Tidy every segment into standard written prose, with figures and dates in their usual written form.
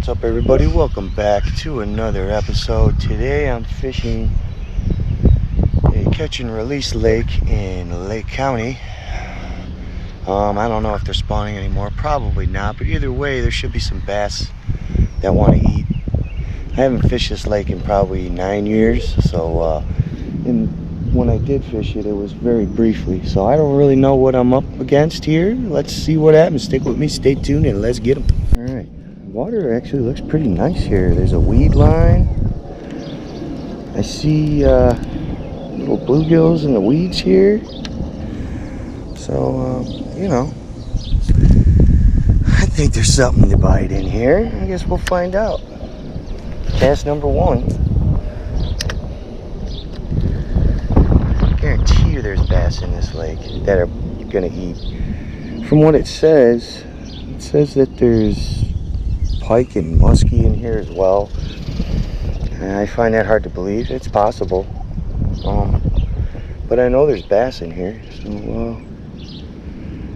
What's up, everybody? Welcome back to another episode. Today I'm fishing a catch and release lake in Lake County. I don't know if they're spawning anymore, probably not, but either way there should be some bass that want to eat. I haven't fished this lake in probably 9 years, so when I did fish it, it was very briefly, so I don't really know what I'm up against here. Let's see what happens. Stick with me, stay tuned, and let's get them. Alright, water actually looks pretty nice here. There's a weed line. I see little bluegills in the weeds here. So, you know, I think there's something to bite in here. I guess we'll find out. Cast number one. I guarantee you there's bass in this lake that are gonna eat. From what it says that there's pike and muskie in here as well. And I find that hard to believe. It's possible. But I know there's bass in here, so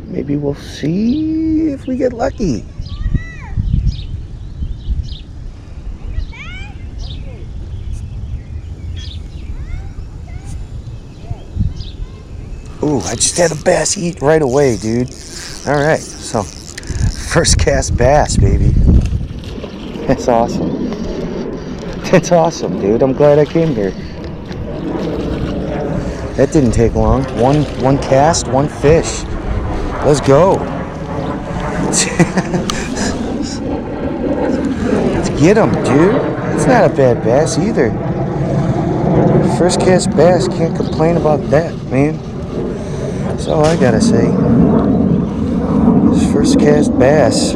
maybe we'll see if we get lucky. Ooh, I just had a bass eat right away, dude. Alright, so first cast bass, baby. That's awesome. That's awesome, dude. I'm glad I came here. That didn't take long. One cast, one fish. Let's go. Let's get him, dude. It's not a bad bass either. First cast bass, can't complain about that, man. That's all I gotta say. This first cast bass.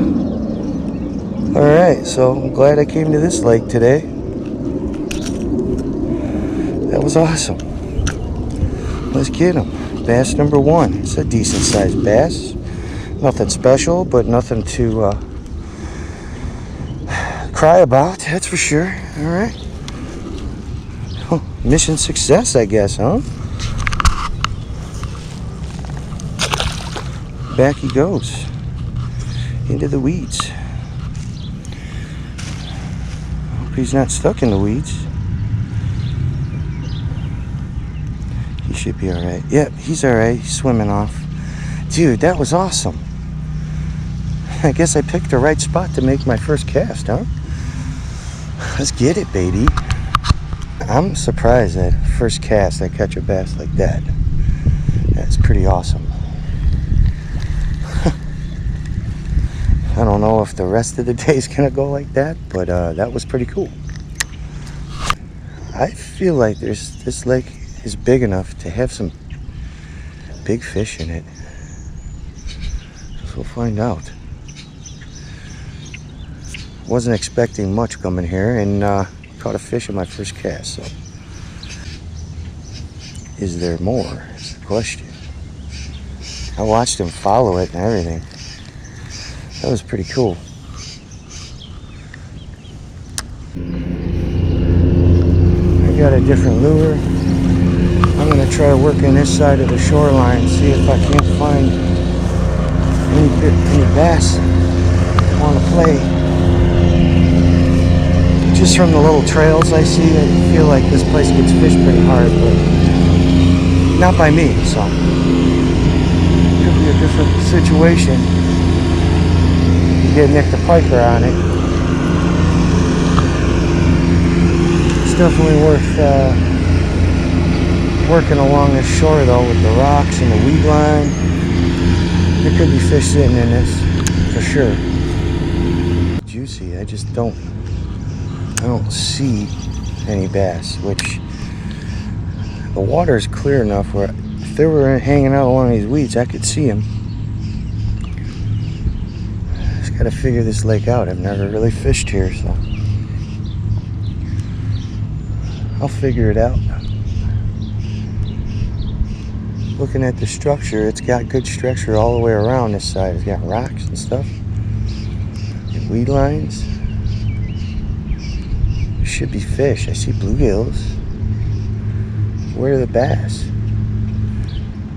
Alright, so I'm glad I came to this lake today. That was awesome. Let's get him. Bass number one. It's a decent sized bass. Nothing special, but nothing to cry about, that's for sure. Alright. Mission success, I guess, huh? Back he goes. Into the weeds. Hope he's not stuck in the weeds. He should be alright. Yep, he's alright. He's swimming off. Dude, that was awesome. I guess I picked the right spot to make my first cast, huh? Let's get it, baby. I'm surprised that first cast I catch a bass like that. That's pretty awesome. I don't know if the rest of the day is gonna go like that, but that was pretty cool. I feel like this lake is big enough to have some big fish in it. So we'll find out. Wasn't expecting much coming here, and caught a fish in my first cast. So, is there more? Is the question. I watched him follow it and everything. That was pretty cool. I got a different lure. I'm gonna try to work in this side of the shoreline, see if I can't find any bass on the play. Just from the little trails I see, I feel like this place gets fished pretty hard, but not by me, so could be a different situation. Get Nick the Piker on it. It's definitely worth working along this shore though, with the rocks and the weed line. There could be fish sitting in this for sure. Juicy. I just don't see any bass, which the water is clear enough where if they were hanging out along these weeds I could see them. Gotta figure this lake out. I've never really fished here, so I'll figure it out. Looking at the structure, it's got good structure all the way around this side. It's got rocks and stuff. And weed lines. There should be fish. I see bluegills. Where are the bass?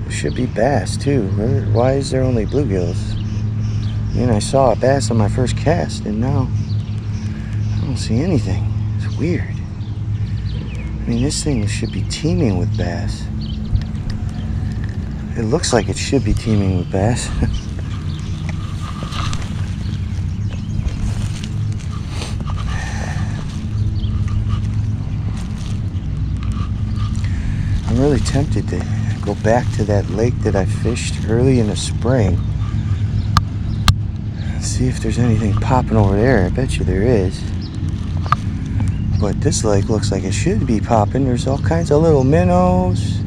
There should be bass too. Why is there only bluegills? And I saw a bass on my first cast, and now don't see anything. It's weird. I mean, this thing should be teeming with bass. It looks like it should be teeming with bass. I'm really tempted to go back to that lake that I fished early in the spring. See if there's anything popping over there. I bet you there is. But this lake looks like it should be popping. There's all kinds of little minnows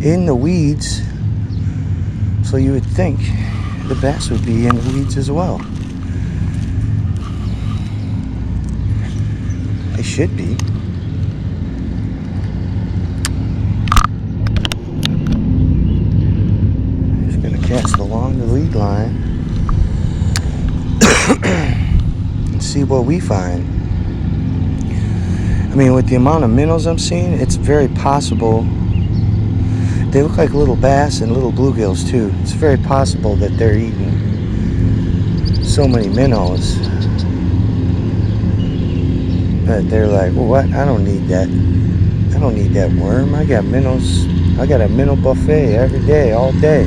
in the weeds. So you would think the bass would be in the weeds as well. They should be. Just gonna cast along the lead line and see what we find. I mean, with the amount of minnows I'm seeing, it's very possible. They look like little bass and little bluegills too. It's very possible that they're eating so many minnows that they're like, well, what? I don't need that. I don't need that worm. I got minnows. I got a minnow buffet every day, all day.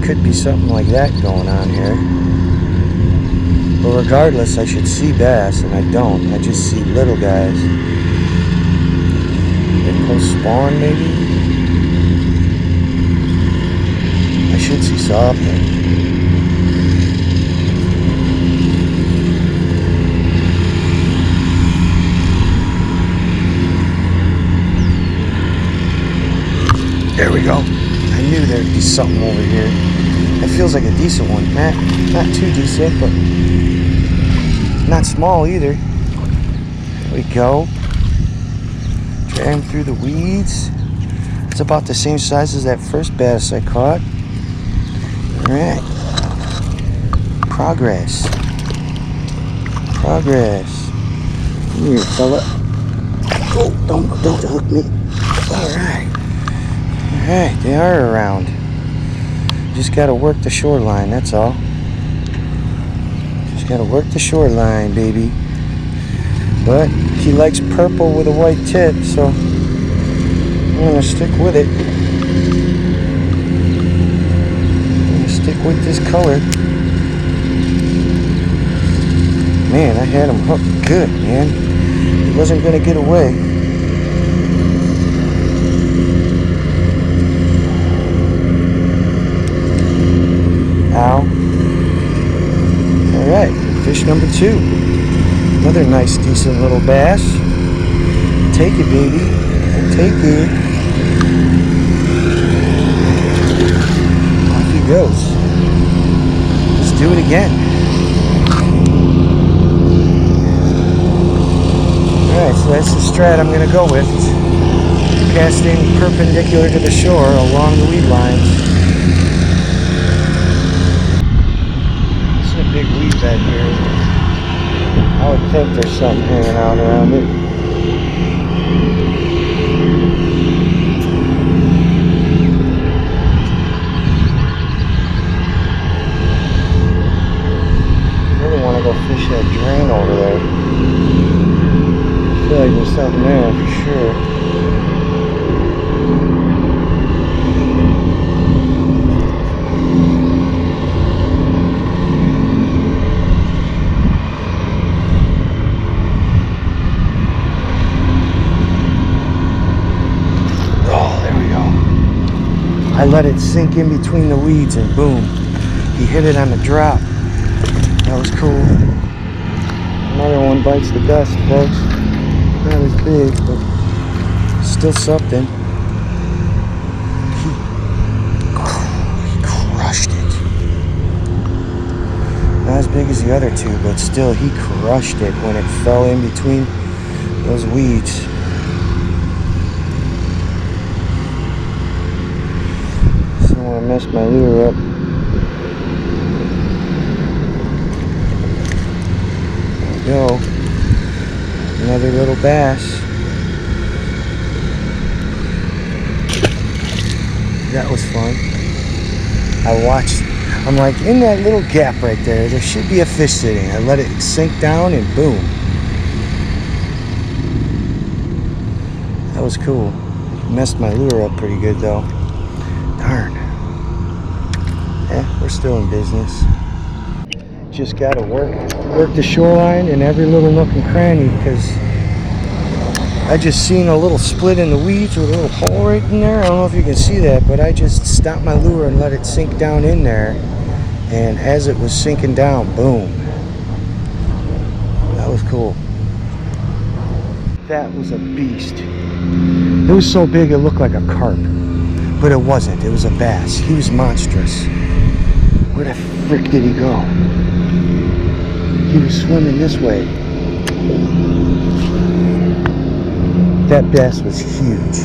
Could be something like that going on here. But regardless, I should see bass, and I don't. I just see little guys. They post-spawn, maybe? I should see something. There we go. I knew there'd be something over here. That feels like a decent one. Not too decent, but not small either. There we go. Drag him through the weeds. It's about the same size as that first bass I caught. Alright. Progress. Progress. Come here, fella. Oh, don't hook me. Alright. Alright, they are around. Just gotta work the shoreline, that's all. Just gotta work the shoreline, baby. But he likes purple with a white tip, so I'm gonna stick with it. I'm gonna stick with this color. Man, I had him hooked good, man. He wasn't gonna get away. Ow. Alright, fish number 2. Another nice, decent little bass. Take it, baby. Take it. Off he goes. Let's do it again. Alright, so that's the strat I'm going to go with. Casting perpendicular to the shore along the weed lines. It's a big weed bed here. I would think there's something hanging out around it. I really want to go fish that drain over there. I feel like there's something there for sure. I let it sink in between the weeds and boom, he hit it on the drop. That was cool. Another one bites the dust, folks. Not as big, but still something. He crushed it. Not as big as the other two, but still he crushed it when it fell in between those weeds. I messed my lure up. There we go. Another little bass. That was fun. I I'm like, in that little gap right there, there should be a fish sitting. I let it sink down and boom. That was cool. Messed my lure up pretty good though. Darn. Yeah, we're still in business. Just gotta work the shoreline in every little nook and cranny, because I just seen a little split in the weeds with a little hole right in there. I don't know if you can see that, but I just stopped my lure and let it sink down in there. And as it was sinking down, boom. That was cool. That was a beast. It was so big it looked like a carp, but it wasn't. It was a bass. He was monstrous. Where the frick did he go? He was swimming this way. That bass was huge.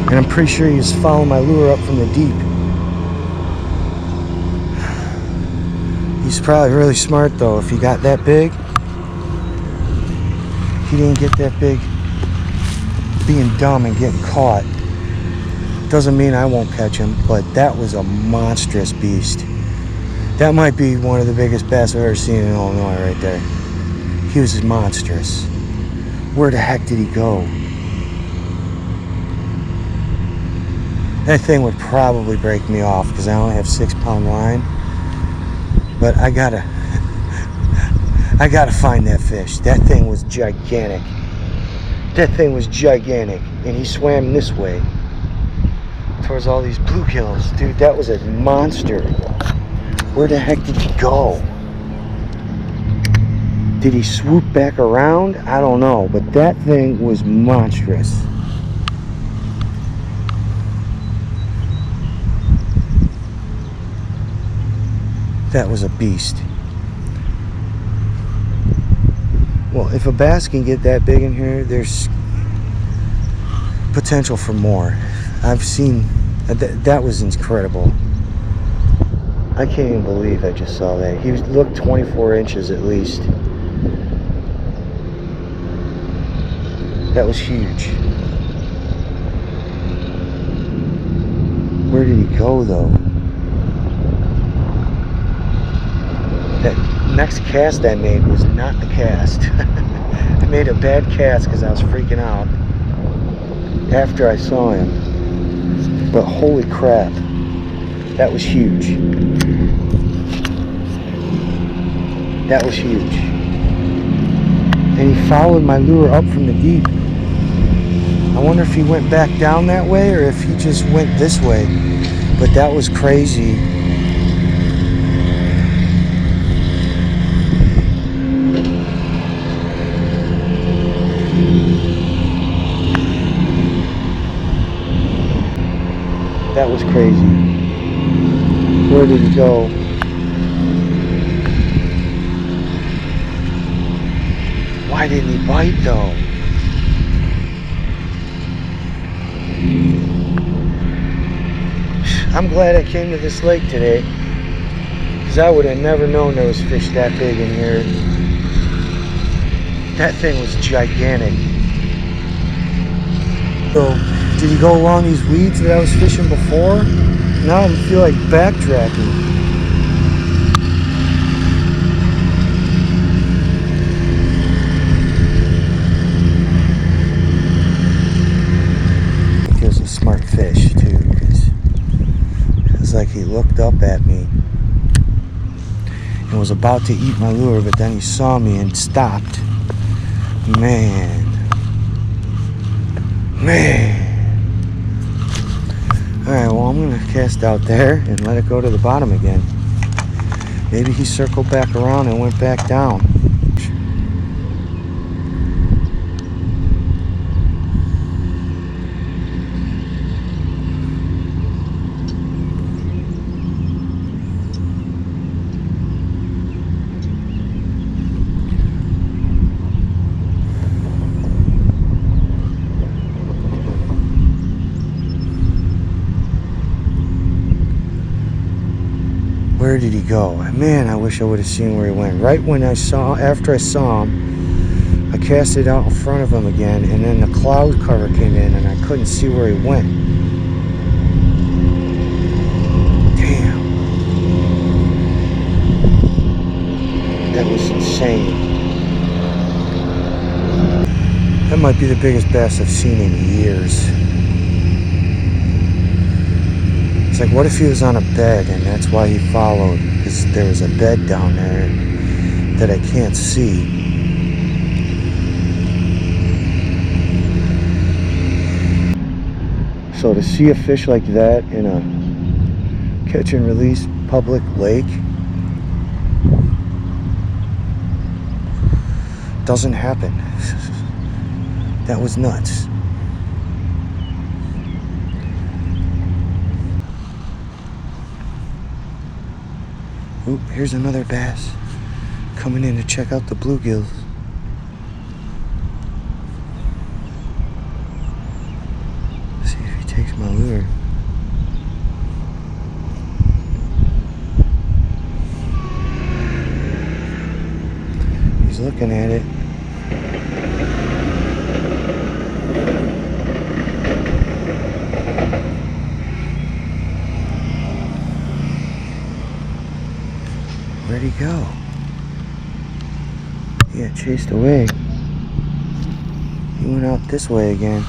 And I'm pretty sure he was following my lure up from the deep. He's probably really smart though. If he got that big, he didn't get that big being dumb and getting caught. Doesn't mean I won't catch him, but that was a monstrous beast. That might be one of the biggest bass I've ever seen in Illinois right there. He was monstrous. Where the heck did he go? That thing would probably break me off because I only have 6-pound line. But I gotta find that fish. That thing was gigantic. That thing was gigantic. And he swam this way towards all these bluegills. Dude, that was a monster. Where the heck did he go? Did he swoop back around? I don't know. But that thing was monstrous. That was a beast. Well, if a bass can get that big in here, there's potential for more. I've seen that was incredible. I can't even believe I just saw that. He looked 24 inches at least. That was huge. Where did he go though? That next cast I made was not the cast. I made a bad cast because I was freaking out after I saw him. But holy crap, that was huge. That was huge. And he followed my lure up from the deep. I wonder if he went back down that way or if he just went this way. But that was crazy. That was crazy. Where did he go? Why didn't he bite though? I'm glad I came to this lake today, because I would have never known there was fish that big in here. That thing was gigantic. So, did he go along these weeds that I was fishing before? Now I feel like backtracking. He was a smart fish too, because it was like he looked up at me and was about to eat my lure, but then he saw me and stopped. Man. Alright, well I'm going to cast out there and let it go to the bottom again. Maybe he circled back around and went back down. Where did he go? Man, I wish I would have seen where he went. Right when after I saw him, I cast it out in front of him again, and then the cloud cover came in and I couldn't see where he went. Damn. That was insane. That might be the biggest bass I've seen in years. It's like, what if he was on a bed and that's why he followed? Because there was a bed down there that I can't see. So to see a fish like that in a catch and release public lake doesn't happen. That was nuts. Oop, here's another bass coming in to check out the bluegills. See if he takes my lure. He's looking at it. Where'd he go? He got chased away. He went out this way again.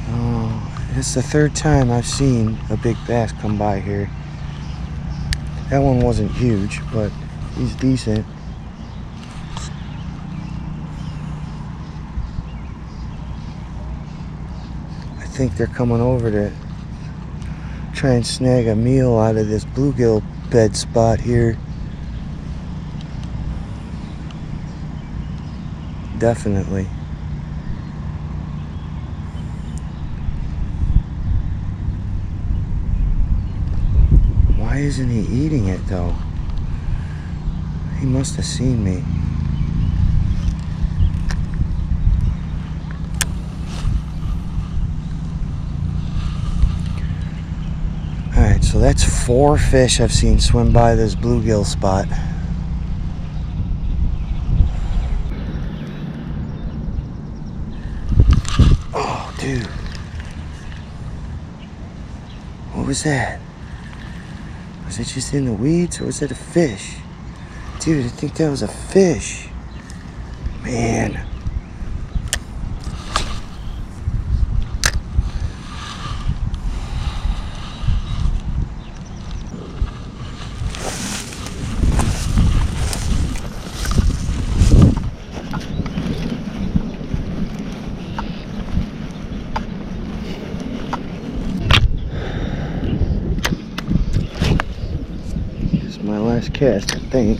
Oh, it's the third time I've seen a big bass come by here. That one wasn't huge, but he's decent. I think they're coming over to try and snag a meal out of this bluegill bed spot here. Definitely. Why isn't he eating it though? He must have seen me. Alright, so that's 4 fish I've seen swim by this bluegill spot. Oh, dude. What was that? Was it just in the weeds or was it a fish? Dude, I think that was a fish. Man. My last cast, I think.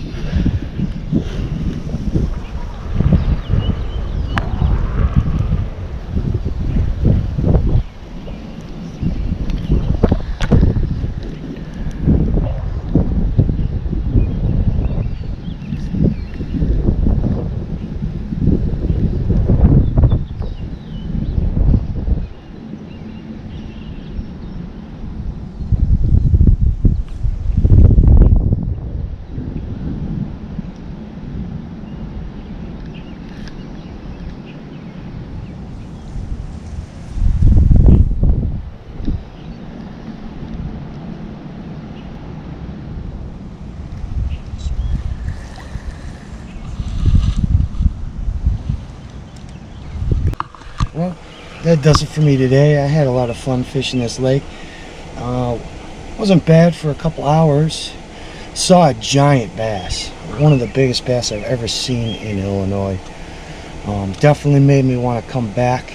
Well, that does it for me today. I had a lot of fun fishing this lake. Wasn't bad for a couple hours. Saw a giant bass, one of the biggest bass I've ever seen in Illinois. Definitely made me want to come back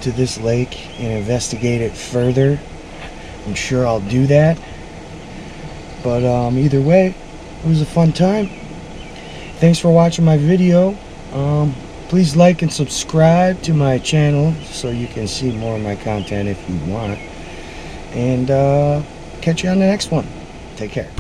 to this lake and investigate it further. I'm sure I'll do that. But either way, it was a fun time. Thanks for watching my video. Please like and subscribe to my channel so you can see more of my content if you want. And catch you on the next one. Take care.